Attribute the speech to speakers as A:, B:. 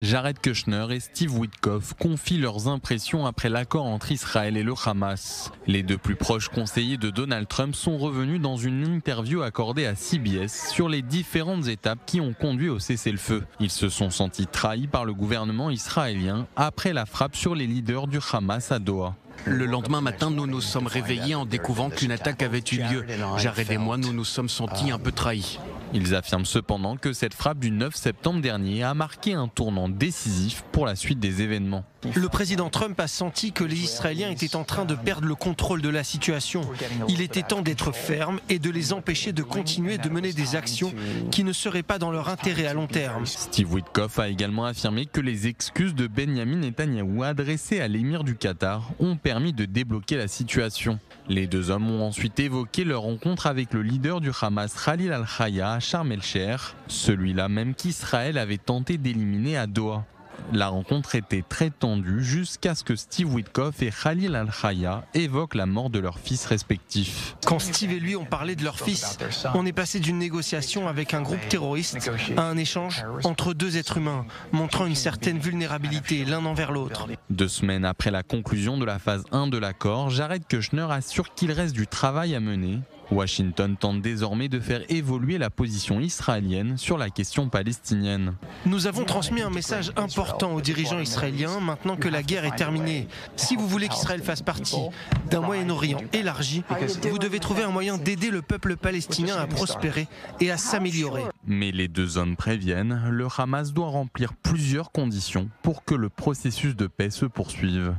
A: Jared Kushner et Steve Witkoff confient leurs impressions après l'accord entre Israël et le Hamas. Les deux plus proches conseillers de Donald Trump sont revenus dans une interview accordée à CBS sur les différentes étapes qui ont conduit au cessez-le-feu. Ils se sont sentis trahis par le gouvernement israélien après la frappe sur les leaders du Hamas à Doha.
B: Le lendemain matin, nous nous sommes réveillés en découvrant qu'une attaque avait eu lieu. Jared et moi, nous nous sommes sentis un peu trahis.
A: Ils affirment cependant que cette frappe du 9 septembre dernier a marqué un tournant décisif pour la suite des événements.
C: Le président Trump a senti que les Israéliens étaient en train de perdre le contrôle de la situation. Il était temps d'être ferme et de les empêcher de continuer de mener des actions qui ne seraient pas dans leur intérêt à long terme.
A: Steve Witkoff a également affirmé que les excuses de Benjamin Netanyahou adressées à l'émir du Qatar ont permis de débloquer la situation. Les deux hommes ont ensuite évoqué leur rencontre avec le leader du Hamas, Khalil al-Haya, à Sharm el-Sheikh, celui-là même qu'Israël avait tenté d'éliminer à Doha. La rencontre était très tendue jusqu'à ce que Steve Witkoff et Khalil al-Haya évoquent la mort de leurs fils respectifs.
C: Quand Steve et lui ont parlé de leur fils, on est passé d'une négociation avec un groupe terroriste à un échange entre deux êtres humains, montrant une certaine vulnérabilité l'un envers l'autre.
A: 2 semaines après la conclusion de la phase 1 de l'accord, Jared Kushner assure qu'il reste du travail à mener. Washington tente désormais de faire évoluer la position israélienne sur la question palestinienne.
C: Nous avons transmis un message important aux dirigeants israéliens maintenant que la guerre est terminée. Si vous voulez qu'Israël fasse partie d'un Moyen-Orient élargi, vous devez trouver un moyen d'aider le peuple palestinien à prospérer et à s'améliorer.
A: Mais les deux hommes préviennent, le Hamas doit remplir plusieurs conditions pour que le processus de paix se poursuive.